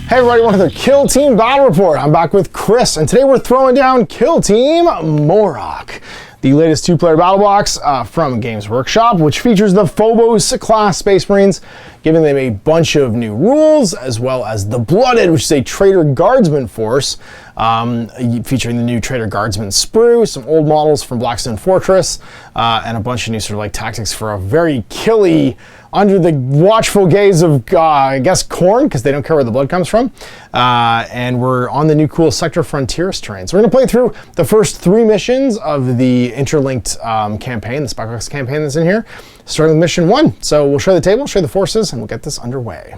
Hey everybody, welcome to the Kill Team Battle Report. I'm back with Chris, and today we're throwing down Kill Team MOROCH, the latest two-player battle box from Games Workshop, which features the Phobos class Space Marines, giving them a bunch of new rules, as well as the Blooded, which is a Traitor Guardsman force, featuring the new Traitor Guardsman sprue, some old models from Blackstone Fortress, and a bunch of new sort of like tactics for a very killy, under the watchful gaze of, I guess, Khorne, because they don't care where the blood comes from. And we're on the new cool Sector Frontiers terrain. So we're going to play through the first 3 missions of the interlinked campaign, the Spybox campaign that's in here, starting with mission 1. So we'll show the table, show the forces, and we'll get this underway.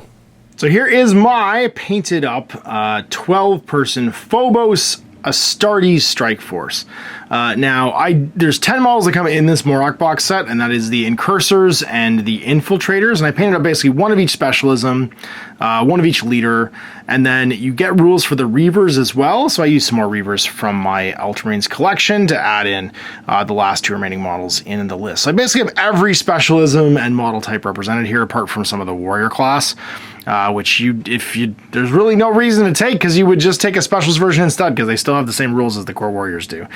So here is my painted up 12-person Phobos Astartes strike force. Now, there's 10 models that come in this MOROCH box set, and that is the Incursors and the Infiltrators, and I painted up basically one of each specialism, one of each leader, and then you get rules for the Reavers as well, so I used some more Reavers from my Ultramarines collection to add in the last 2 remaining models in the list. So I basically have every specialism and model type represented here, apart from some of the Warrior class, which there's really no reason to take, because you would just take a specialist version instead, because they still have the same rules as the core warriors do.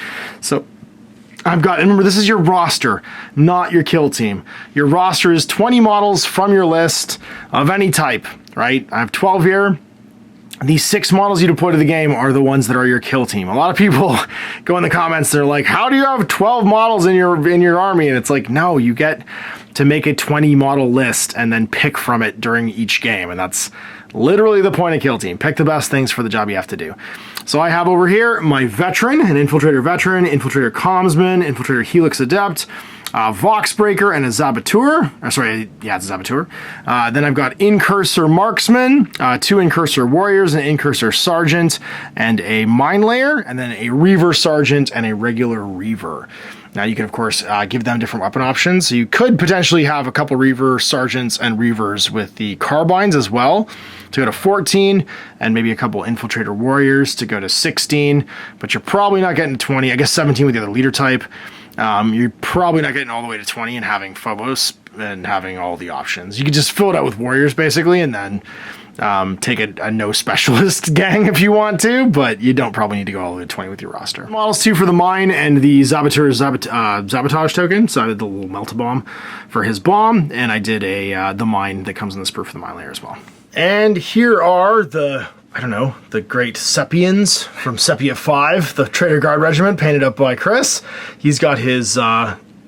So and remember, this is your roster, not your kill team. Your roster is 20 models from your list of any type, right? I have 12 here. These 6 models you deploy to the game are the ones that are your kill team. A lot of people go in the comments, they're like, how do you have 12 models in your army? And it's like, no, you get to make a 20 model list and then pick from it during each game. And that's literally the point of kill team. Pick the best things for the job you have to do. So I have over here my veteran, an infiltrator veteran, infiltrator commsman, infiltrator helix adept, Voxbreaker, and a Zabatur. It's a Zabatur. Then I've got Incursor Marksman, 2 Incursor Warriors, an Incursor Sergeant, and a Mine Layer, and then a Reaver Sergeant and a regular Reaver. Now you can, of course, give them different weapon options. So you could potentially have a couple Reaver Sergeants and Reavers with the Carbines as well to go to 14, and maybe a couple Infiltrator Warriors to go to 16, but you're probably not getting to 20. I guess 17 with the other leader type. You're probably not getting all the way to 20 and having Phobos and having all the options. You could just fill it out with Warriors, basically, and then take a no specialist gang if you want to, but you don't probably need to go all the way to 20 with your roster. Models 2 for the mine and the Zabatur Sabotage token. So I did the little melt-a-bomb for his bomb, and I did the mine that comes in the sprue for the mine layer as well. And here are the great Sepians from Sepia 5, the Traitor Guard Regiment, painted up by Chris. He's got his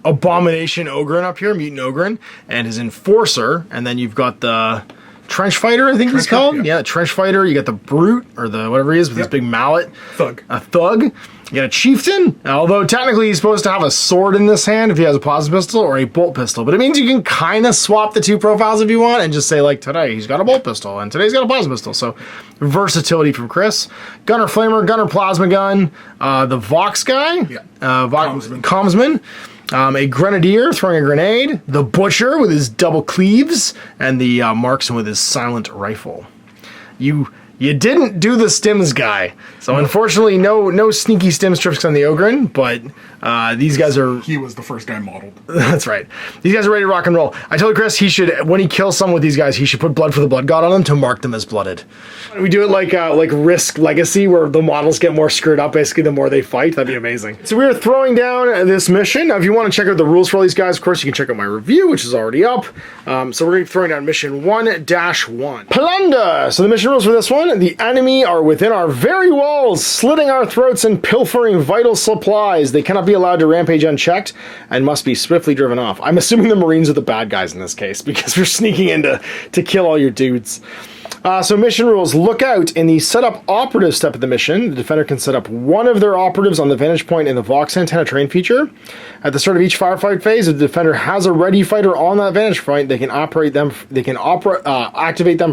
Abomination Ogren up here, Mutant Ogren, and his Enforcer, and then you've got the Trench Fighter, I think he's called. Yeah, Trench Fighter. You got the Brute, or the whatever he is, with his big mallet. Thug. A Thug. You got a Chieftain, although technically he's supposed to have a sword in this hand if he has a plasma pistol or a bolt pistol, but it means you can kind of swap the 2 profiles if you want and just say, like, today he's got a bolt pistol and today's got a plasma pistol. So versatility from Chris. Gunner Flamer, Gunner Plasma Gun, the Vox guy, Commsman. A Grenadier throwing a grenade, the Butcher with his double cleaves, and the Marksman with his silent rifle. You didn't do the stims guy, so unfortunately no sneaky stims tricks on the Ogren, but these guys are... He was the first guy modeled. That's right. These guys are ready to rock and roll. I told Chris he should, when he kills someone with these guys, he should put Blood for the Blood God on them to mark them as blooded. We do it like Risk Legacy, where the models get more screwed up basically the more they fight. That'd be amazing. So we are throwing down this mission. Now, if you want to check out the rules for all these guys, of course you can check out my review, which is already up. So we're going to be throwing down mission 1-1. Plunder! So the mission rules for this one: the enemy are within our very walls, slitting our throats and pilfering vital supplies. They cannot be allowed to rampage unchecked and must be swiftly driven off. I'm assuming the Marines are the bad guys in this case, because we're sneaking in to kill all your dudes. So mission rules: look out. In the setup operative step of the mission, the defender can set up one of their operatives on the vantage point in the Vox antenna terrain feature. At the start of each firefight phase, if the defender has a ready fighter on that vantage point, they can activate them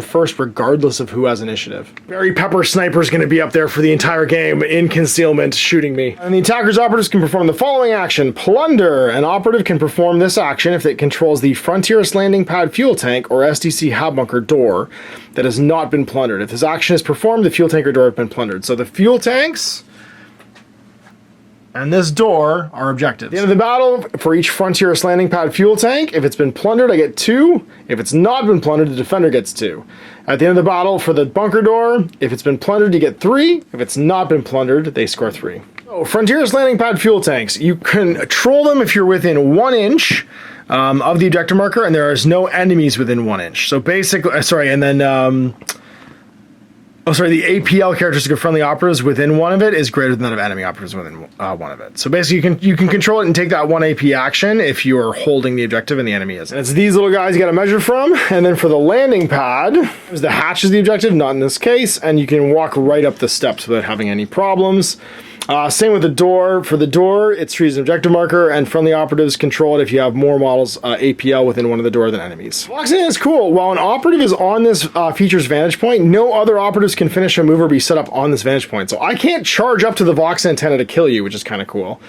first regardless of who has initiative. Barry Pepper Sniper is going to be up there for the entire game in concealment shooting me. And the attacker's operatives can perform the following action: Plunder. An operative can perform this action if it controls the Frontier's Landing Pad fuel tank or SDC hab bunker door that has not been plundered. If this action is performed, the fuel tank or door have been plundered. So the fuel tanks and this door are objectives. At the end of the battle, for each Frontier's landing pad fuel tank, if it's been plundered, I get 2. If it's not been plundered, the defender gets 2. At the end of the battle, for the bunker door, if it's been plundered, you get 3. If it's not been plundered, they score 3. So, Frontier's landing pad fuel tanks. You can control them if you're within 1 inch of the objective marker, and there is no enemies within 1 inch. So basically, and then, the APL characteristic of friendly operatives within 1 of it is greater than that of enemy operatives within 1 of it. So basically, you can control it and take that 1 AP action if you're holding the objective and the enemy is. And it's these little guys you got to measure from. And then for the landing pad, the hatch is the objective, not in this case, and you can walk right up the steps without having any problems. Same with the door. For the door, it's treated as an objective marker, and friendly operatives control it if you have more models APL within 1 of the door than enemies. Boxing is cool. While an operative is on this feature's vantage point, no other operatives can finish a move or be set up on this vantage point. So I can't charge up to the Vox antenna to kill you, which is kind of cool.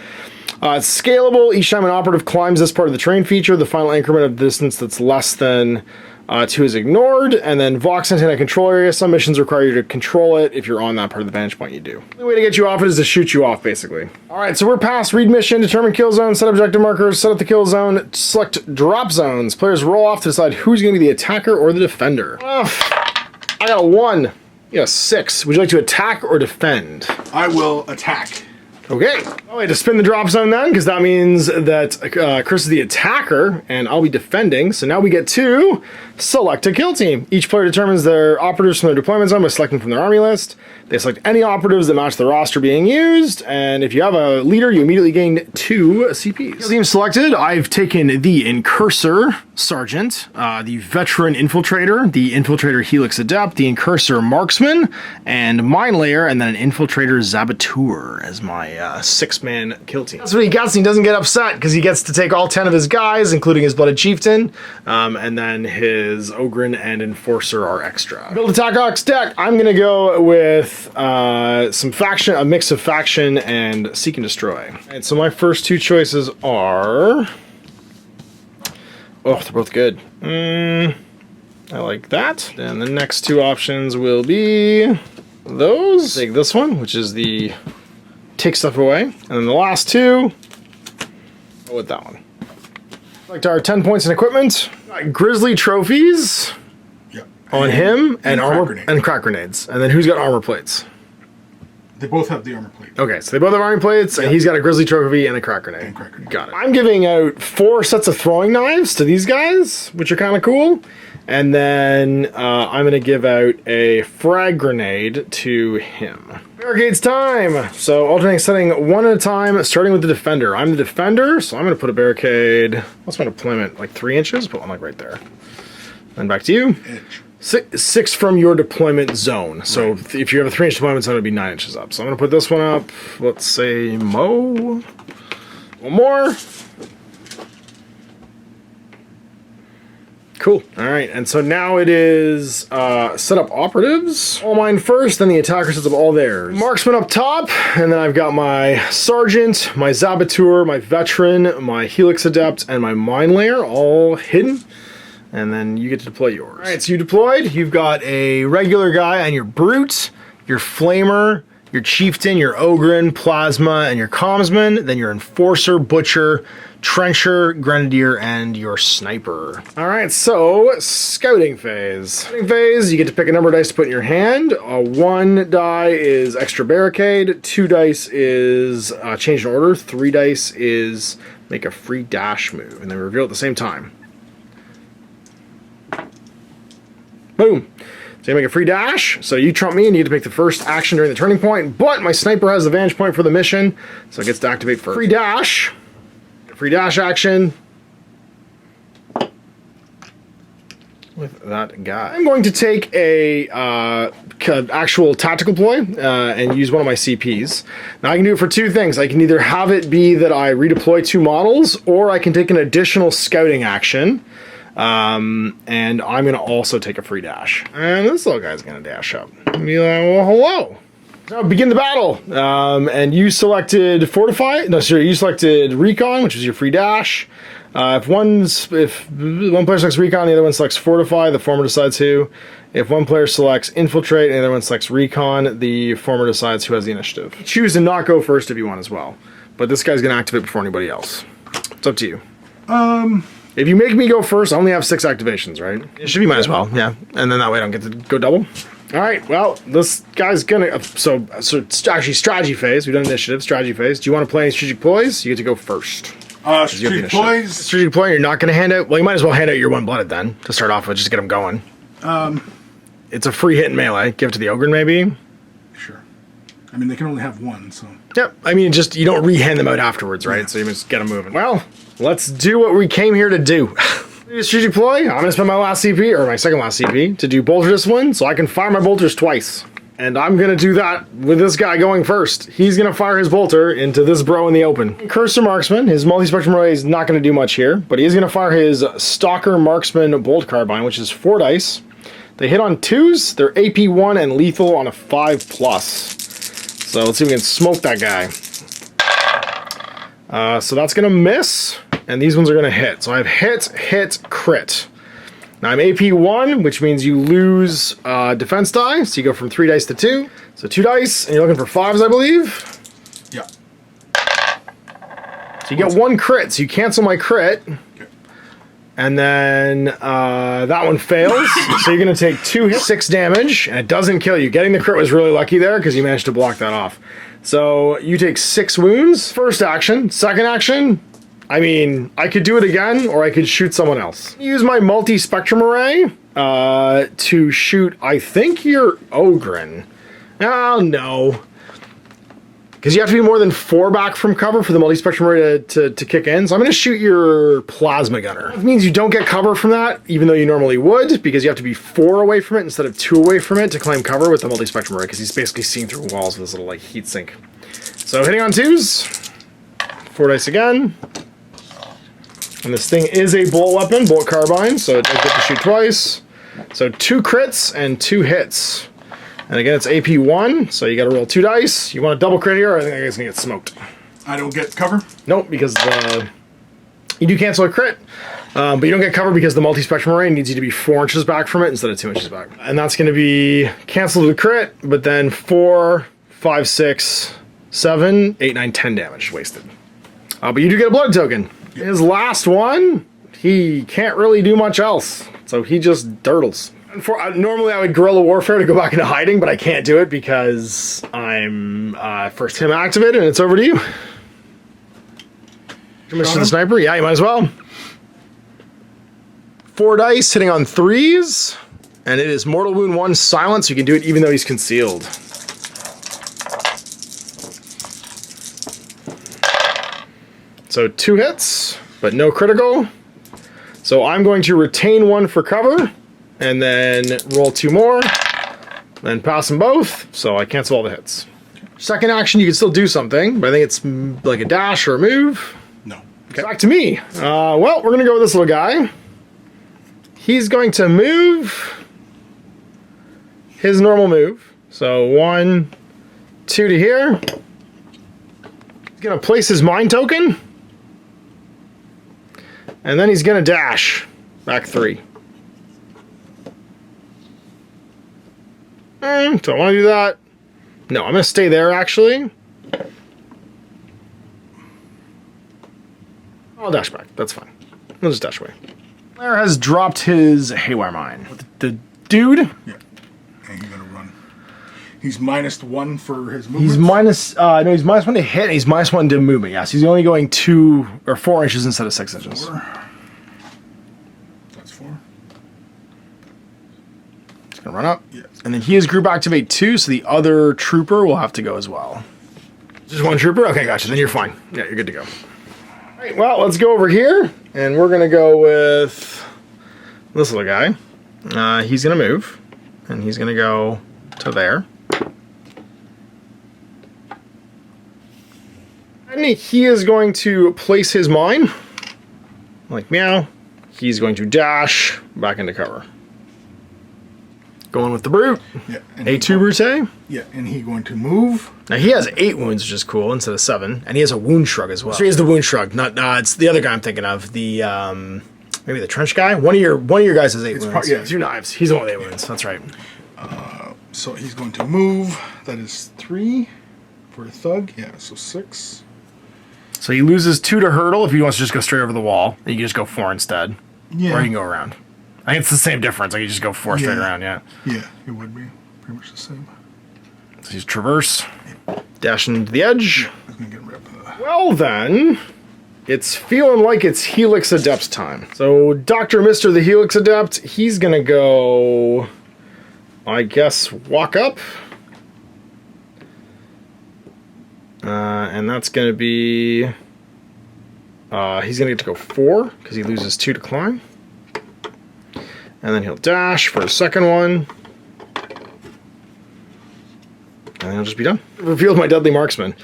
It's scalable. Each time an operative climbs this part of the terrain feature, the final increment of distance that's less than 2 is ignored, and then Vox antenna control area. Some missions require you to control it. If you're on that part of the vantage point, you do. The way to get you off it is to shoot you off, basically. Alright, so we're past read mission, determine kill zone, set objective markers, set up the kill zone, select drop zones. Players roll off to decide who's going to be the attacker or the defender. I got a 1. You got a 6. Would you like to attack or defend? I will attack. Okay. Oh, wait, to spin the drop zone then, because that means that Kris is the attacker, and I'll be defending. So now we get to select a kill team. Each player determines their operatives from their deployment zone by selecting from their army list. They select any operatives that match the roster being used, and if you have a leader, you immediately gain 2 CPs. Kill team selected. I've taken the Incursor Sergeant, the Veteran Infiltrator, the Infiltrator Helix Adept, the Incursor Marksman, and Mine Layer, and then an Infiltrator Zabateur as my 6-man kill team. That's what he gets, and he doesn't get upset, because he gets to take all 10 of his guys, including his Blooded Chieftain, and then his Ogren and Enforcer are extra. Build Attack Ox deck. I'm going to go with a mix of Faction and Seek and Destroy. And so my first 2 choices are... Oh, they're both good. I like that. And the next 2 options will be those. Take this one, which is the take stuff away. And then the last 2, go with that one. Select our 10 points in equipment. Grizzly trophies on him, and armor and crack grenades. And then who's got armor plates? They both have the armor plate. Okay, so they both have armor plates, and he's got a grizzly trophy and a crack grenade. And crack grenade. Got it. I'm giving out 4 sets of throwing knives to these guys, which are kind of cool. And then I'm going to give out a frag grenade to him. Barricades time! So alternating setting 1 at a time, starting with the defender. I'm the defender, so I'm going to put a barricade. What's my deployment? Like 3 inches? Put one like right there. And back to you. Inch. 6 from your deployment zone. So if you have a 3-inch deployment zone, it'd be 9 inches up. So I'm going to put this one up. Let's say Mo. 1 more. Cool. All right. And so now it is set up operatives. All mine first, then the attacker sets up all theirs. Marksman up top, and then I've got my Sergeant, my Zabateur, my Veteran, my Helix Adept, and my Mine Layer all hidden. And then you get to deploy yours. All right, so you deployed. You've got a regular guy and your Brute, your Flamer, your Chieftain, your Ogren, Plasma, and your Commsman. Then your Enforcer, Butcher, Trencher, Grenadier, and your Sniper. All right, so scouting phase. Scouting phase, you get to pick a number of dice to put in your hand. 1 die is extra barricade. 2 dice is change in order. 3 dice is make a free dash move, and then reveal at the same time. Boom. So you make a free dash, so you trump me and you get to make the first action during the turning point, but my sniper has the vantage point for the mission, so it gets to activate first. Free dash action with that guy. I'm going to take a actual tactical ploy and use one of my CPs. Now I can do it for 2 things. I can either have it be that I redeploy 2 models, or I can take an additional scouting action. And I'm going to also take a free dash. And this little guy's going to dash up. And be like, well, hello. So begin the battle. And you selected Fortify. No, sorry, you selected Recon, which is your free dash. If one player selects Recon, the other one selects Fortify, the former decides who. If one player selects Infiltrate and the other one selects Recon, the former decides who has the initiative. Choose to not go first if you want as well. but this guy's gonna activate before anybody else. It's up to you. If you make me go first, I only have 6 activations, right? It should be mine as well, yeah. And then that way I don't get to go double. All right, well, this guy's gonna, so it's actually strategy phase. We've done initiative, strategy phase. Do you want to play any strategic ploys? You get to go first. Strategic ploys. Strategic ploy, you're not gonna hand out, well, you might as well hand out your one-blooded then, to start off with, just to get them going. It's a free hit in melee. Give it to the Ogre, maybe? Sure. I mean, they can only have one, so. Yep, I mean, just, you don't re-hand them out afterwards, right? Yeah. So you just get them moving. Well, let's do what we came here to do. Strategic ploy, I'm going to spend my last CP, or my second last CP, to do bolter discipline, so I can fire my bolters twice. And I'm going to do that with this guy going first. He's going to fire his bolter into this bro in the open. Cursor Marksman, his multi-spectrum array is not going to do much here, but he is going to fire his Stalker Marksman Bolt Carbine, which is 4 dice. They hit on 2s, they're AP 1 and lethal on a 5+. So let's see if we can smoke that guy. So that's going to miss. And these ones are going to hit. So I have hit, crit. Now I'm AP 1, which means you lose defense die. So you go from 3 dice to 2. So 2 dice, and you're looking for 5s, I believe. Yeah. So you get 1 crit, so you cancel my crit. Okay. And then that one fails. So you're going to take 2 hits, 6 damage, and it doesn't kill you. Getting the crit was really lucky there because you managed to block that off. So you take 6 wounds. First action. Second action. I mean, I could do it again, or I could shoot someone else. Use my multi-spectrum array to shoot, I think, your Ogren. Oh, no. Because you have to be more than 4 back from cover for the multi-spectrum array to kick in. So I'm going to shoot your Plasma Gunner. It means you don't get cover from that, even though you normally would, because you have to be 4 away from it instead of 2 away from it to claim cover with the multi-spectrum array, because he's basically seeing through walls with this little, like, heat sink. So hitting on 2s. 4 dice again. And this thing is a bolt weapon, bolt carbine, so it does get to shoot twice. So 2 crits and 2 hits. And again, it's AP 1, so you gotta roll 2 dice. You want a double crit here, or I think I guess gonna get smoked. I don't get cover? Nope, because you do cancel a crit, but you don't get cover because the multi-spectrum array needs you to be 4 inches back from it instead of 2 inches back. And that's gonna be canceled with a crit, but then 4, 5, 6, 7, 8, 9, 10 damage wasted. But you do get a blood token. His last one, he can't really do much else, so he just dirtles. Normally I would guerrilla warfare to go back into hiding, but I can't do it because I'm first him activated, and it's over to you. Commission the sniper, yeah, you might as well. 4 dice, hitting on 3s, and it is mortal wound 1 silence. So you can do it even though he's concealed. So 2 hits, but no critical. So I'm going to retain 1 for cover, and then roll 2 more, then pass them both, so I cancel all the hits. Second action, you can still do something, but I think it's like a dash or a move. No. Okay. Back to me. Well, we're going to go with this little guy. He's going to move his normal move. So 1, 2 to here. He's going to place his mind token. And then he's going to dash back 3. Do I want to do that? No, I'm going to stay there, actually. I'll dash back. That's fine. I'll just dash away. Blair has dropped his Haywire Mine. The dude? Yeah. And he's going to run. He's -1 for his movement? He's minus... no, he's -1 to hit, and he's -1 to movement. Yes, he's only going 2 or 4 inches instead of 6 inches. 4. That's 4. He's going to run up. Yeah. And then he has group activate 2, so the other trooper will have to go as well. Just 1 trooper? Okay, gotcha. Then you're fine. Yeah, you're good to go. All right, well, let's go over here, and we're going to go with this little guy. He's going to move, and he's going to go to there. And he is going to place his mine, like meow. He's going to dash back into cover. Going with the brute. Yeah. A2 brute. Yeah, and he's going to move. Now he has 8 wounds, which is cool, instead of 7, and he has a wound shrug as well. So he has the wound shrug. Not, it's the other guy I'm thinking of. The maybe the trench guy. One of your guys has 8 wounds. Yeah, 2 knives. He's the one with 8 wounds. That's right. So he's going to move. That is 3 for a thug. Yeah, so 6. So he loses 2 to hurdle if he wants to just go straight over the wall. You can just go 4 instead. Yeah. Or you can go around. I think it's the same difference. Like you just go 4 straight around, yeah. Yeah, it would be pretty much the same. So he's traverse, dashing to the edge. I'm gonna get rid of the... Well then, it's feeling like it's Helix Adept's time. So Dr. Mr. the Helix Adept, he's gonna go, I guess, walk up. And that's gonna be, he's gonna get to go 4, because he loses 2 to climb. And then he'll dash for a second one. And then he'll just be done. Revealed my Deadly Marksman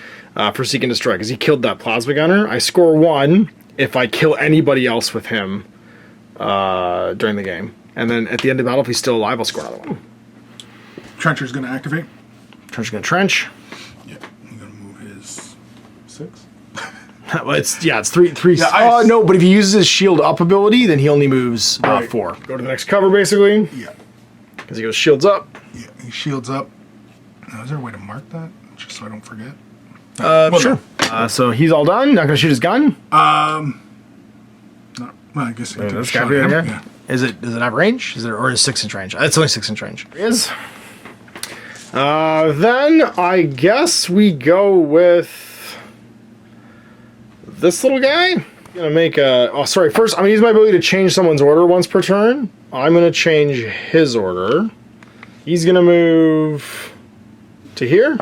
for Seek and Destroy, because he killed that Plasma Gunner. I score 1 if I kill anybody else with him during the game. And then at the end of the battle, if he's still alive, I'll score another 1. Trencher's gonna activate. Trencher's gonna trench. Yeah, I'm gonna move his 6. Well, it's 3. Yeah, No, but if he uses his shield up ability, then he only moves Right. 4. Go to the next cover, basically, Yeah. because he goes shields up. Yeah, he shields up. Now, is there a way to mark that? Just so I don't forget? Sure. So he's all done. Not gonna shoot his gun. No, well, I guess I took a This guy shot right at here. him. Yeah. Does it have range? Or is 6-inch range? It's only 6-inch range. It is. Then I guess we go with this little guy. Gonna make a. Oh, sorry. First, I'm gonna use my ability to change someone's order once per turn. I'm gonna change his order. He's gonna move to here.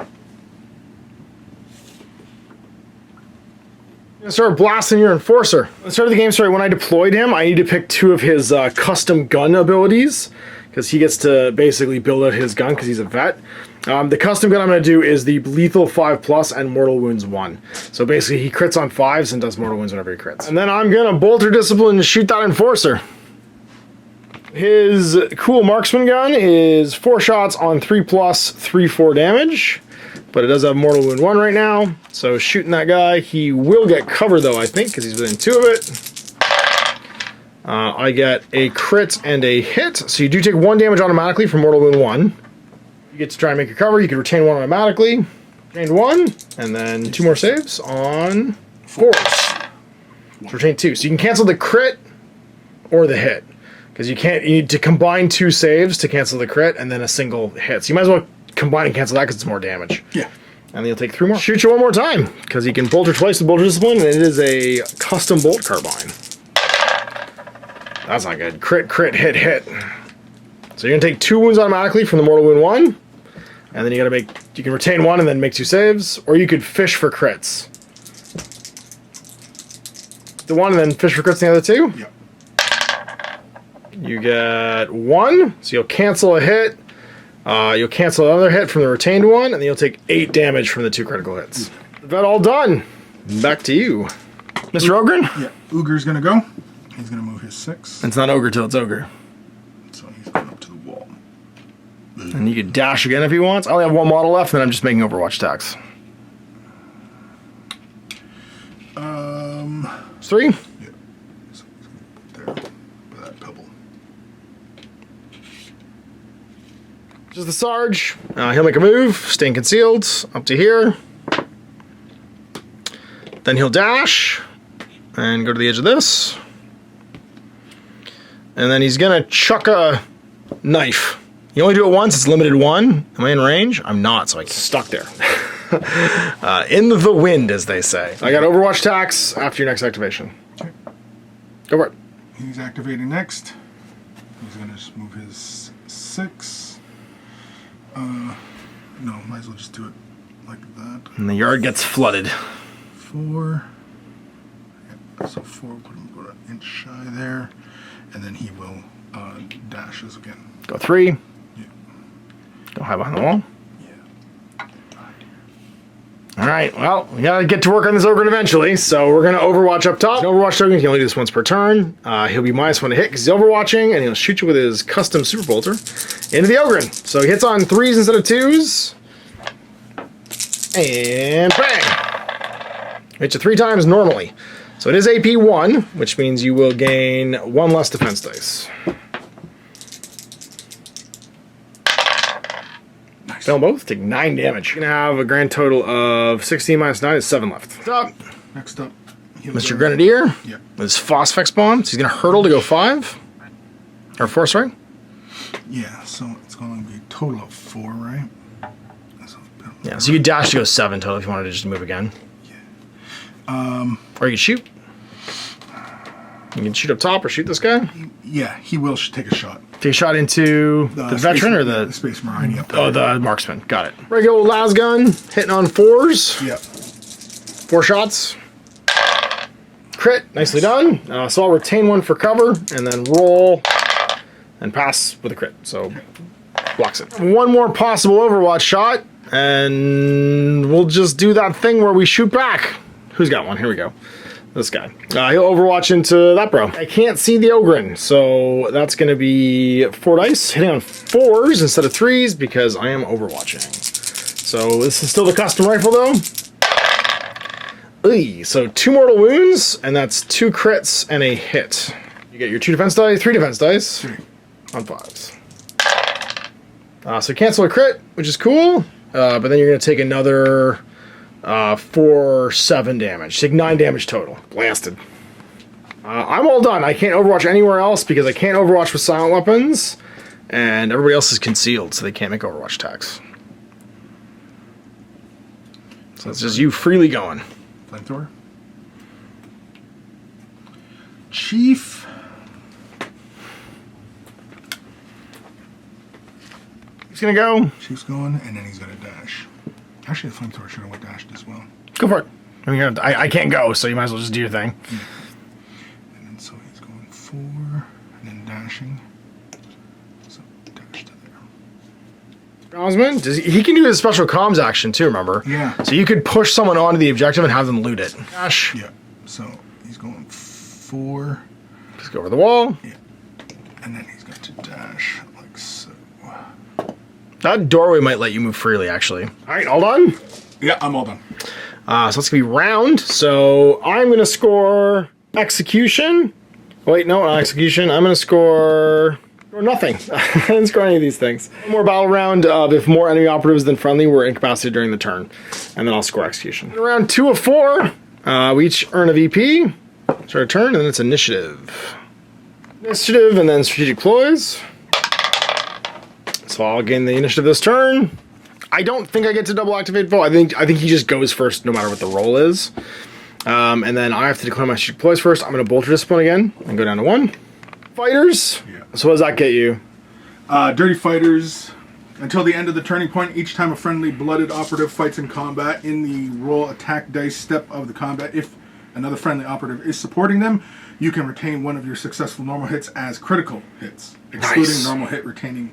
Start blasting your Enforcer. At the start of the game, when I deployed him, I need to pick 2 of his custom gun abilities, because he gets to basically build out his gun because he's a vet. The custom gun I'm going to do is the Lethal 5+ and Mortal Wounds 1. So basically he crits on 5s and does mortal wounds whenever he crits. And then I'm going to Bolter Discipline and shoot that Enforcer. His cool marksman gun is 4 shots on 3+, 3/4 damage. But it does have Mortal Wound 1 right now, so shooting that guy, he will get cover though, I think, because he's within 2 of it. I get a crit and a hit, so you do take 1 damage automatically from Mortal Wound 1. You get to try and make your cover, you can retain 1 automatically. Retained 1, and then 2 more saves on 4s. So retain 2, so you can cancel the crit or the hit. Because you need to combine 2 saves to cancel the crit, and then a single hit. So you might as well combine and cancel that because it's more damage. Yeah. And then you'll take 3 more. Shoot you 1 more time, because you can bolter twice with Bolter Discipline, and it is a custom bolt carbine. That's not good. Crit, crit, hit, hit. So you're gonna take 2 wounds automatically from the Mortal Wound 1, and then you can retain 1 and then make 2 saves, or you could fish for crits. The 1 and then fish for crits the other 2? Yeah. You get 1, so you'll cancel a hit. You'll cancel another hit from the retained 1, and then you'll take 8 damage from the 2 critical hits. That all done. Back to you, Mr. Ogren. Yeah. Uger's gonna go. He's gonna move his 6. It's not Ogre till it's Ogre. So he's going up to the wall. And you can dash again if he wants. I only have 1 model left, and then I'm just making Overwatch attacks. 3. Yeah. So he's gonna put there by that pebble. Just the Sarge. He'll make a move, staying concealed, up to here. Then he'll dash, and go to the edge of this. And then he's gonna chuck a knife. You only do it once, it's limited 1. Am I in range? I'm not, so I'm stuck there. In the wind, as they say. I got Overwatch attacks after your next activation. Okay. Go for it. He's activating next. He's gonna just move his 6. No, might as well just do it like that. And the yard gets flooded. 4. Yep, so 4, put him about an inch shy there. And then he will dashes again. Go 3. Yeah. Go hide behind the wall. Yeah. Alright, well, we gotta get to work on this Ogre eventually, so we're gonna Overwatch up top. Overwatch token, he can only do this once per turn. He'll be -1 to hit because he's Overwatching, and he'll shoot you with his custom Super Bolter into the Ogre. So he hits on 3s instead of 2s. And bang! Hits you 3 times normally. So it is AP 1, which means you will gain 1 less defense dice. Fail both, take 9 damage. You're gonna have a grand total of 16 minus 9 is 7 left. Stop. Next up, Mr. Grenadier. Yeah. With his Phosphex bomb. So he's going to hurdle to go 5. Or 4, sorry. Yeah, so it's going to be a total of 4, right? Yeah, so you could dash to go 7 total if you wanted to just move again. Yeah. Or you could shoot. You can shoot up top or shoot this guy. Yeah, he will take a shot. Take a shot into the veteran or the Space Marine? Yep. Oh, the marksman. Got it. Regular las gun, hitting on 4s. Yep. 4 shots. Crit, nicely done. So I'll retain 1 for cover and then roll and pass with a crit. So blocks it. 1 more possible Overwatch shot, and we'll just do that thing where we shoot back. Who's got one? Here we go. This guy. He'll Overwatch into that bro. I can't see the Ogren, so that's going to be 4 dice, hitting on 4s instead of 3s because I am Overwatching. So this is still the custom rifle though. So 2 mortal wounds, and that's 2 crits and a hit. You get your 2 defense dice, 3 defense dice on 5s. So cancel a crit, which is cool, but then you're going to take another 4, 7 damage. Take 9 damage total. Blasted. I'm all done. I can't Overwatch anywhere else because I can't Overwatch with silent weapons, and everybody else is concealed, so they can't make Overwatch attacks. So it's just you freely going. Flamethrower. Chief. He's gonna go. Chief's going, and then he's gonna dash. Actually, the flamethrower should have went dashed as well. Go for it. I mean, I can't go, so you might as well just do your thing. Yeah. And then so he's going 4, and then dashing. So dash to there. Osmond, he can do his special comms action too, remember? Yeah. So you could push someone onto the objective and have them loot it. Dash. Yeah. So he's going 4. Just go over the wall. Yeah. And then he's going to dash like so. That doorway might let you move freely, actually. All right, all done? Yeah, I'm all done. So it's going to be round. So I'm going to score execution. Wait, no, not execution. I'm going to score nothing. I didn't score any of these things. One more battle round. If more enemy operatives than friendly were incapacitated during the turn. And then I'll score execution. Round 2 of 4. We each earn a VP. Start a turn, and then it's initiative. Initiative, and then strategic ploys. So I'll gain the initiative this turn. I don't think I get to double activate Vote. I think he just goes first no matter what the roll is. And then I have to declare my strategic ploys first. I'm going to Bolter Discipline again and go down to 1. Fighters. Yeah. So what does that get you? Dirty Fighters. Until the end of the turning point, each time a friendly blooded operative fights in combat, in the roll attack dice step of the combat, if another friendly operative is supporting them, you can retain one of your successful normal hits as critical hits, excluding normal hit retained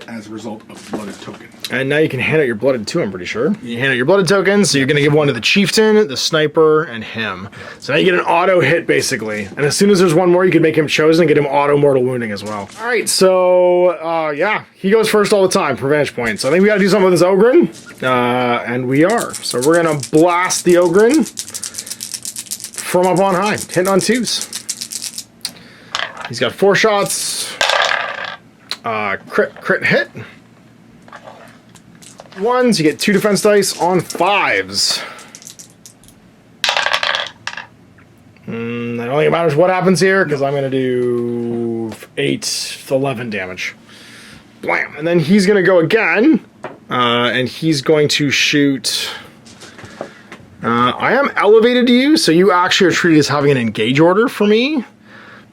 as a result of blooded token. And now you can hand out your blooded too, I'm pretty sure. You hand out your blooded tokens, so you're going to give one to the chieftain, the sniper, and him. So now you get an auto hit, basically. And as soon as there's one more, you can make him chosen and get him auto mortal wounding as well. All right, so, yeah, he goes first all the time for vantage point. So I think we got to do something with this Ogren, and we are. So we're going to blast the Ogren from up on high, hitting on 2s. He's got 4 shots. Crit hit. 1s, you get 2 defense dice on 5s. I don't think it matters what happens here, because I'm going to do 8, 11 damage. Blam! And then he's going to go again, and he's going to shoot... I am elevated to you, so you actually are treated as having an engage order for me.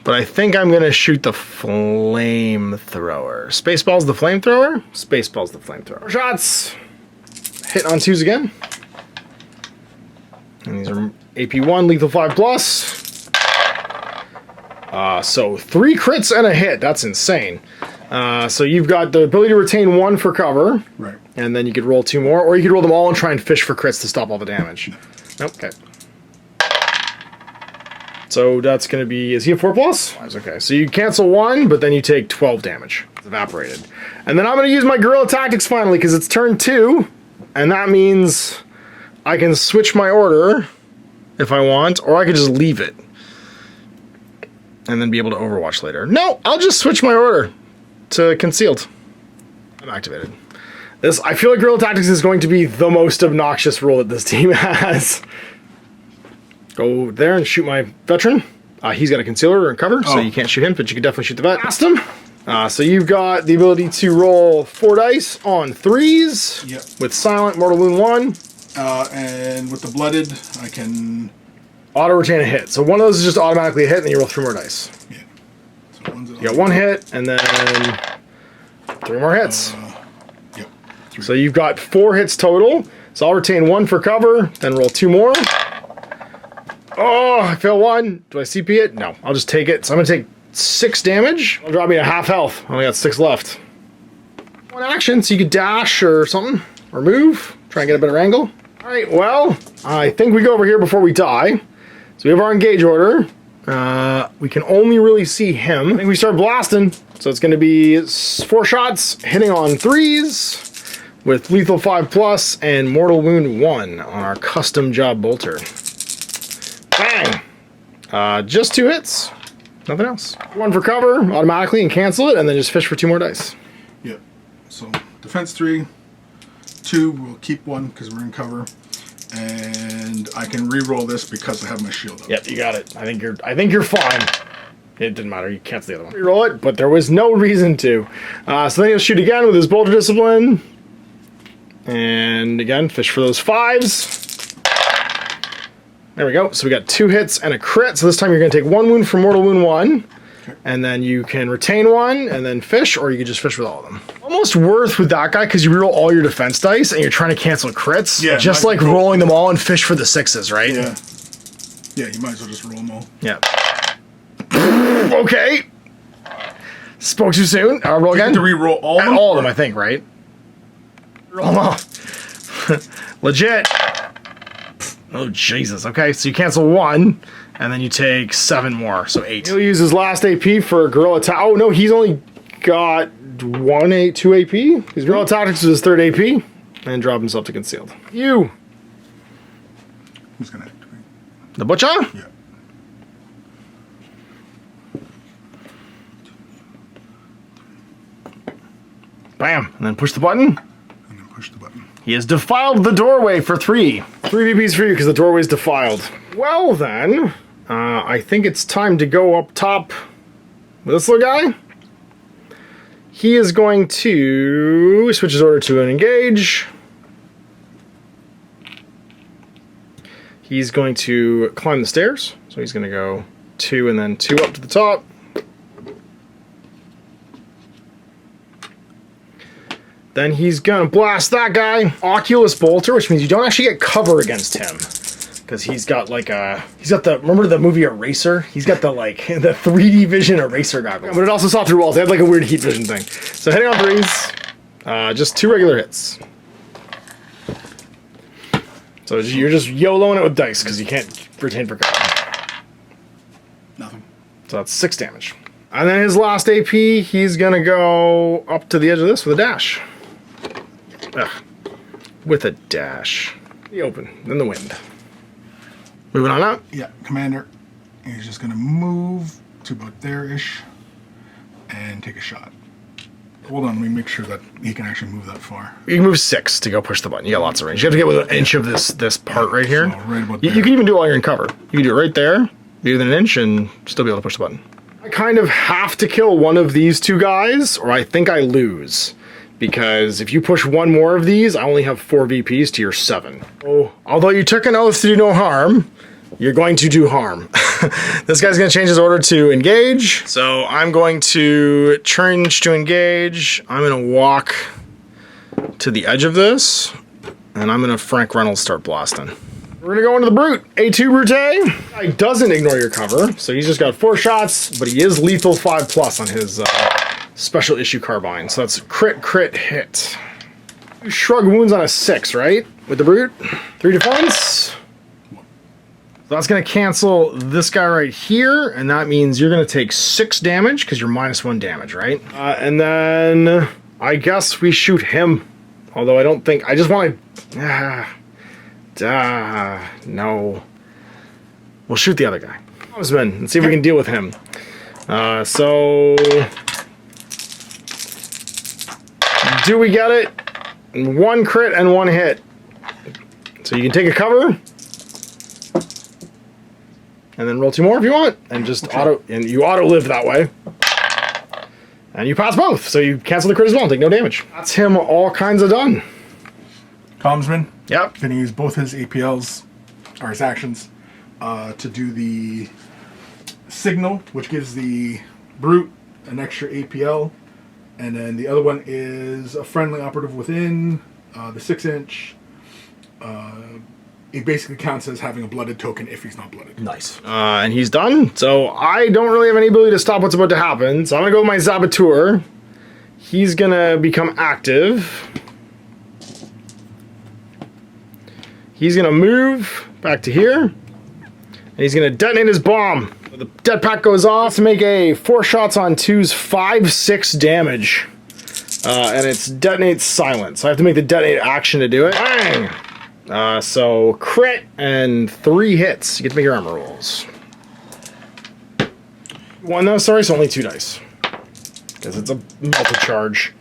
But I think I'm going to shoot the flamethrower. Spaceball's the flamethrower. Spaceball's the flamethrower. Shots. Hit on 2s again. And these are AP1, lethal 5+. So 3 crits and a hit. That's insane. So you've got the ability to retain 1 for cover. Right. And then you could roll 2 more. Or you could roll them all and try and fish for crits to stop all the damage. Nope. Okay. So that's going to be, is he a 4+? Okay, so you cancel 1, but then you take 12 damage. It's evaporated. And then I'm going to use my Guerrilla tactics finally, because it's turn 2, and that means I can switch my order if I want, or I could just leave it and then be able to Overwatch later. No, I'll just switch my order to concealed. I'm activated. I feel like Guerrilla tactics is going to be the most obnoxious rule that this team has. Go there and shoot my veteran. He's got a concealer or cover, so you can't shoot him, but you can definitely shoot the vet. Blast him. So you've got the ability to roll 4 dice on 3s. Yep. With silent, mortal wound 1. And with the blooded, I can auto retain a hit. So one of those is just automatically a hit, and then you roll 3 more dice. Yeah. So you got 1 hit, and then 3 more hits. Yep. 3. So you've got 4 hits total. So I'll retain 1 for cover, then roll 2 more. Oh, I fail 1. Do I CP it? No. I'll just take it. So I'm going to take 6 damage. I'll drop me to half health. I only got 6 left. 1 action, so you could dash or something, or move. Try and get a better angle. All right, well, I think we go over here before we die. So we have our engage order. We can only really see him. I think we start blasting. So it's going to be 4 shots, hitting on 3s with lethal 5+ and mortal wound 1 on our custom job bolter. Bang! Just 2 hits. Nothing else. 1 for cover automatically and cancel it, and then just fish for 2 more dice. Yep. So defense 3, 2. We'll keep 1 because we're in cover, and I can re-roll this because I have my shield up. Yep, you got it. I think you're fine. It didn't matter. You cancel the other one. Re-roll it, but there was no reason to. So then he'll shoot again with his bolter discipline, and again fish for those 5s. There we go. So we got 2 hits and a crit. So this time you're going to take 1 wound for mortal wound 1. Okay. And then you can retain 1 and then fish, or you can just fish with all of them. Almost worth with that guy because you reroll all your defense dice and you're trying to cancel crits. Yeah. Just like rolling them all and fish for the 6s, right? Yeah. Yeah, you might as well just roll them all. Yeah. Okay. Spoke too soon. Roll again. To reroll all of them? All of them, I think, right? Roll them all. Legit. Oh, Jesus. Okay, so you cancel 1, and then you take 7 more, so 8. He'll use his last AP for Guerrilla Tactics. Oh, no, he's only got 2 AP. His Guerrilla Tactics is his 3rd AP, and drop himself to Concealed. You. Who's going to activate? The Butcher? Yeah. Bam, and then push the button. And then push the button. He has defiled the doorway for 3. 3 VPs for you because the doorway is defiled. Well then, I think it's time to go up top with this little guy. He is going to switch his order to an engage. He's going to climb the stairs. So he's going to go 2 and then 2 up to the top. Then he's gonna blast that guy. Oculus Bolter, which means you don't actually get cover against him. Because he's got like remember the movie Eraser? He's got the 3D vision Eraser goggles. But it also saw through walls. They had like a weird heat vision thing. So hitting on 3s, just 2 regular hits. So you're just YOLOing it with dice because you can't retain for cover. Nothing. So that's 6 damage. And then his last AP, he's gonna go up to the edge of this with a dash. Ugh. With a dash. The open, then the wind. Moving on up. Yeah, Commander. He's just going to move to about there-ish and take a shot. Hold on, let me make sure that he can actually move that far. You can move 6 to go push the button. You got lots of range. You have to get within an inch of this part right here. So right about you can even do it while you're in cover. You can do it right there, be within an inch, and still be able to push the button. I kind of have to kill one of these 2 guys, or I think I lose. Because if you push 1 more of these, I only have 4 VPs to your 7. Oh, although you took an oath to do no harm, you're going to do harm. This guy's going to change his order to engage. So I'm going to change to engage. I'm going to walk to the edge of this. And I'm going to Frank Reynolds start blasting. We're going to go into the Brute. A2 Brute. He doesn't ignore your cover. So he's just got 4 shots, but he is lethal 5+ on his special issue carbine. So that's crit hit. You shrug wounds on a 6, right? With the Brute. 3 defense. So that's going to cancel this guy right here, and that means you're going to take 6 damage because you're -1 damage, right? And then I guess we shoot him. Although I don't think... I just want to... no. We'll shoot the other guy. Husband, and see if we can deal with him. So... do we get it? 1 crit and 1 hit. So you can take a cover. and then roll 2 more if you want, and just you auto live that way. And you pass both, so you cancel the crit as well and take no damage. That's him all kinds of done. Commsman. Yep. Gonna use both his APLs, or his actions, to do the signal, which gives the brute an extra APL. And then the other one is a friendly operative within the 6-inch. It basically counts as having a blooded token if he's not blooded. Nice. And he's done. So I don't really have any ability to stop what's about to happen. So I'm going to go with my Saboteur. He's going to become active. He's going to move back to here. And he's going to detonate his bomb. The dead pack goes off to make a 4 shots on 2s, 5-6 damage. And it's detonates silent. So I have to make the detonate action to do it. Bang! So crit and 3 hits. You get to make your armor rolls. 1 though, sorry, so only 2 dice. Because it's a multi-charge.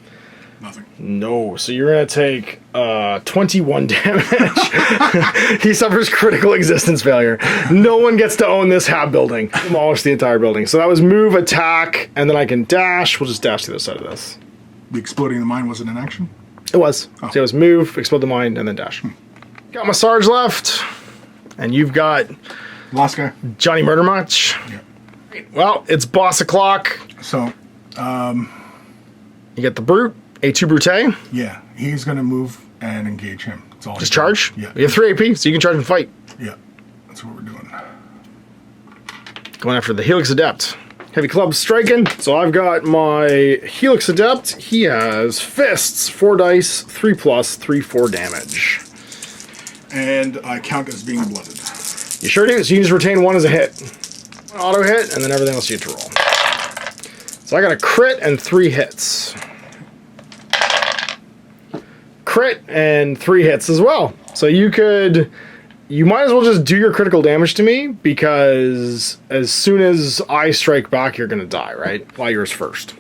Nothing. No, so you're going to take 21 damage. He suffers critical existence failure. No one gets to own this hab building. Demolish the entire building. So that was move, attack, and then I can dash. We'll just dash to the other side of this. The exploding the mine wasn't an action? It was. Oh. So it was move, explode the mine, and then dash. Got my Sarge left, and you've got Last guy. Johnny Murder Much. Yeah. Well, it's boss o'clock. So, You get the brute, A2 Brute. yeah, he's gonna move and engage him. That's all. Just charge? Yeah. You have 3 AP, so you can charge and fight. Yeah, that's what we're doing. Going after the Helix Adept. Heavy club striking. So I've got my Helix Adept. He has fists, 4 dice, 3+, 3/4 damage. And I count as being blooded. You sure do. So you can just retain 1 as a hit. One auto hit, and then everything else you get to roll. So I got a crit and 3 hits. Crit and 3 hits as well. So you might as well just do your critical damage to me, because as soon as I strike back, you're going to die, right? Fly yours first.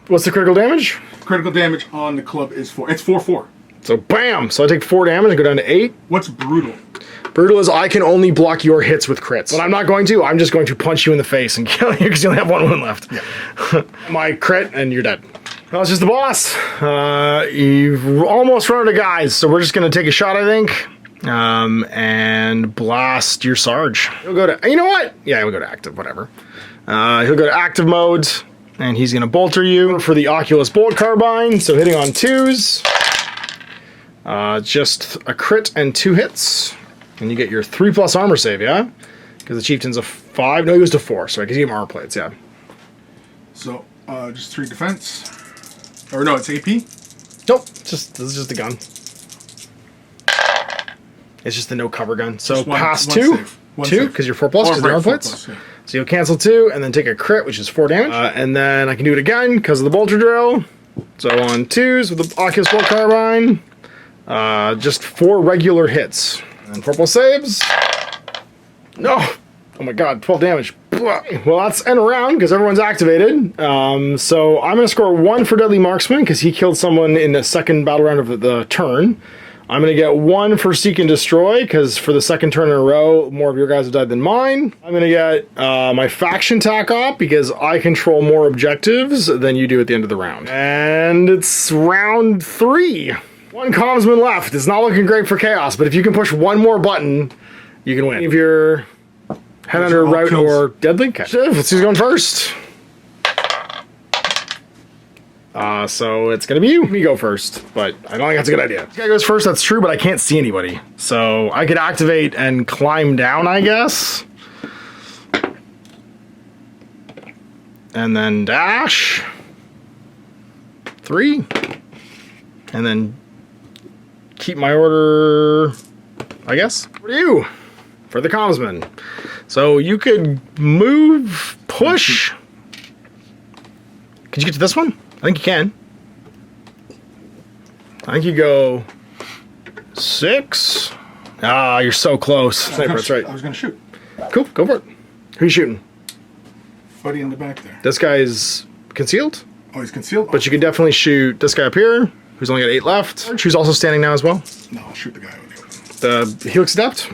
What's the critical damage? Critical damage on the club is 4. It's 4/4. So bam! So I take 4 damage and go down to 8. What's brutal? Brutal is I can only block your hits with crits. But I'm not going to. I'm just going to punch you in the face and kill you because you only have 1 wound left. Yeah. My crit, and you're dead. Well, it's just the boss. You've almost run out of guys, so we're just going to take a shot, I think. And blast your Sarge. He'll go to, you know what? Yeah, he'll go to active, whatever. He'll go to active mode, and he's gonna bolter you for the Oculus Bolt Carbine, so hitting on 2s. Just a crit and 2 hits, and you get your 3+ armor save, yeah? Because the Chieftain's a 5, no, he goes to 4, so I can give him armor plates, yeah. So, just 3 defense. Or no, it's AP? Nope, this is just a gun. It's just the no cover gun. So pass 2, 2, because you're 4+, because they're armor plates. Yeah. So you'll cancel 2, and then take a crit, which is 4 damage. And then I can do it again, because of the bolter drill. So on 2s with the Oculus Bolt Carbine, just 4 regular hits. And 4+ saves. No! Oh my god, 12 damage. Well, that's end around, because everyone's activated. So I'm going to score 1 for Deadly Marksman, because he killed someone in the second battle round of the turn. I'm going to get 1 for Seek and Destroy, because for the second turn in a row, more of your guys have died than mine. I'm going to get my Faction Tack Op, because I control more objectives than you do at the end of the round. And it's round 3. 1 Commsman left. It's not looking great for Chaos, but if you can push 1 more button, you can win. If you're Headhunter, Route, or Deadly, okay. Let's see who's going first. So it's gonna be you. Me go first, but I don't think that's a good idea. This guy goes first, that's true, but I can't see anybody. So I could activate and climb down, I guess. And then dash. 3. And then keep my order, I guess. For you, for the Commsman. So you could move, push. Could you get to this one? I think you can. I think you go 6. Ah, you're so close. Sniper, that's right. I was gonna shoot. Cool, go for it. Who you shooting? Buddy in the back there. This guy's concealed, Oh, he's concealed? but you can definitely shoot this guy up here, who's only got 8 left. Who's also standing now as well. No, I'll shoot the guy with you. The Helix Adept.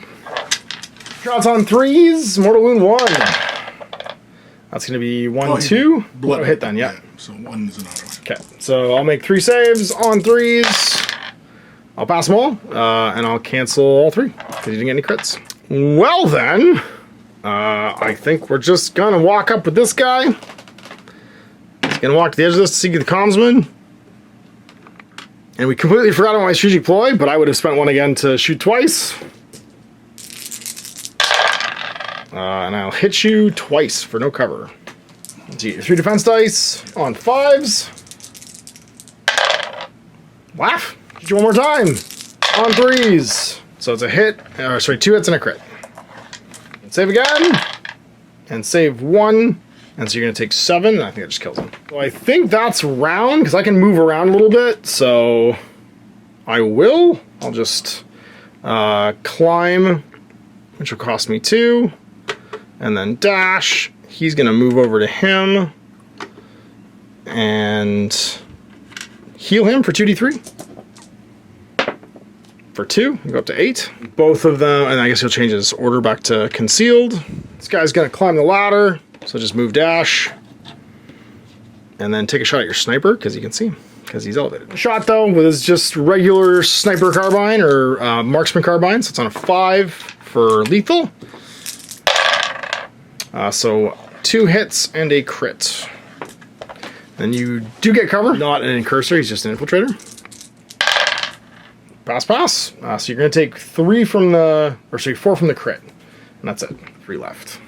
Shots on threes. Mortal wound 1. That's going to be 1, 2. Blood hit then, yeah. So 1 is an auto. Okay, so I'll make 3 saves on threes. I'll pass them all, and I'll cancel all 3 because you didn't get any crits. Well then, I think we're just gonna walk up with this guy. He's gonna walk to the edge of this to see the commsman. And we completely forgot about my strategic ploy, but I would have spent 1 again to shoot twice. And I'll hit you twice for no cover. Let's see, 3 defense dice on 5s. Laugh. Hit you 1 more time on 3s. So it's a hit, or sorry, 2 hits and a crit. And save again, and save 1. And so you're gonna take 7, and I think that just kills him. So I think that's round, because I can move around a little bit, so I will. I'll just climb, which will cost me 2, and then dash. He's gonna move over to him, and heal him for 2d3. For 2, we go up to 8. Both of them, and I guess he'll change his order back to concealed. This guy's gonna climb the ladder, so just move dash. And then take a shot at your sniper, because you can see him, because he's elevated. Shot though, with his just regular sniper carbine, or marksman carbine, so it's on a 5 for lethal. So 2 hits and a crit. Then you do get cover, not an incursor, he's just an infiltrator. Pass, pass. So you're going to take 3 from the, or sorry, 4 from the crit. And that's it. 3 left.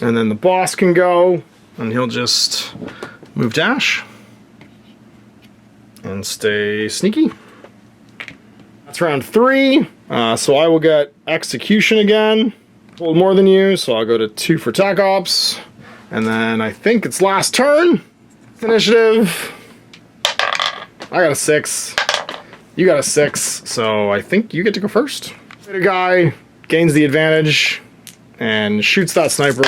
And then the boss can go, and he'll just move dash. And stay sneaky. That's round 3. So I will get execution again. A little more than you, so I'll go to 2 for attack ops. And then I think it's last turn. Initiative. I got a 6. You got a 6, so I think you get to go first. The guy gains the advantage and shoots that sniper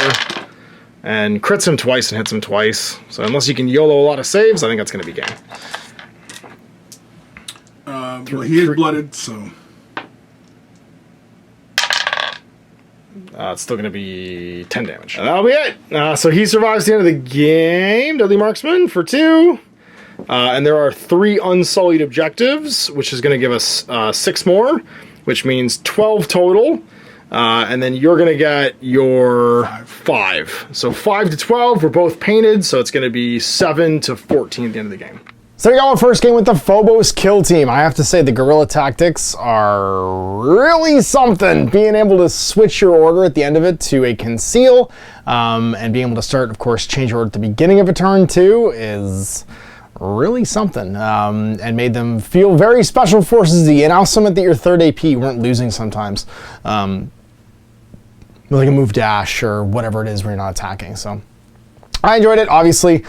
and crits him twice and hits him twice. So unless you can YOLO a lot of saves, I think that's going to be game. Well, he is blooded, so... It's still going to be 10 damage. And that'll be it. So he survives the end of the game. Deadly Marksman for 2. And there are 3 unsullied objectives, which is going to give us 6 more, which means 12 total. And then you're going to get your 5. So 5 to 12, we're both painted, so it's going to be 7 to 14 at the end of the game. So we got our first game with the Phobos kill team. I have to say the Guerrilla tactics are really something. Being able to switch your order at the end of it to a conceal, and being able to start, of course, change your order at the beginning of a turn too is really something, and made them feel very special forces-y, and also meant that your 3rd AP weren't losing sometimes. Like a move dash or whatever it is where you're not attacking, so. I enjoyed it, obviously.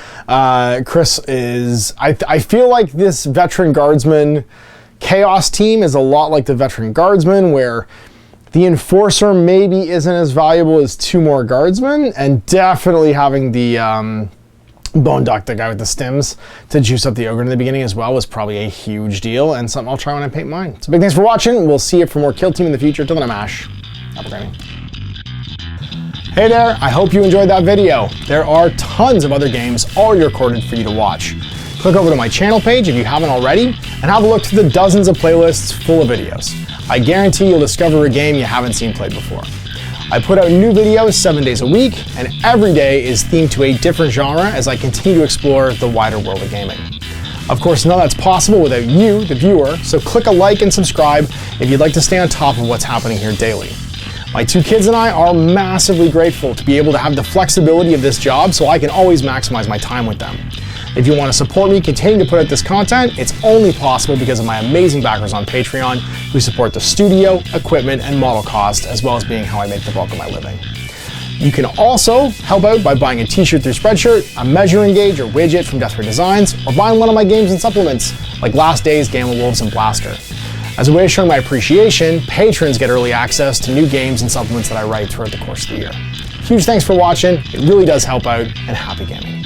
Kris is, I feel like this Veteran Guardsman Chaos team is a lot like the Veteran Guardsman, where the Enforcer maybe isn't as valuable as 2 more Guardsmen, and definitely having the Bone Duck, the guy with the stims, to juice up the Ogre in the beginning as well was probably a huge deal, and something I'll try when I paint mine. So big thanks for watching. We'll see you for more Kill Team in the future. Till then, I'm Ash. Apple Gaming. Hey there, I hope you enjoyed that video. There are tons of other games already recorded for you to watch. Click over to my channel page if you haven't already, and have a look through the dozens of playlists full of videos. I guarantee you'll discover a game you haven't seen played before. I put out new videos 7 days a week, and every day is themed to a different genre as I continue to explore the wider world of gaming. Of course, none of that's possible without you, the viewer, so click a like and subscribe if you'd like to stay on top of what's happening here daily. My 2 kids and I are massively grateful to be able to have the flexibility of this job so I can always maximize my time with them. If you want to support me continue to put out this content, it's only possible because of my amazing backers on Patreon who support the studio, equipment, and model cost, as well as being how I make the bulk of my living. You can also help out by buying a t-shirt through Spreadshirt, a measuring gauge or widget from Death Ray Designs, or buying one of my games and supplements like Last Days, Gamma Wolves, and Blaster. As a way of showing my appreciation, patrons get early access to new games and supplements that I write throughout the course of the year. Huge thanks for watching, it really does help out, and happy gaming.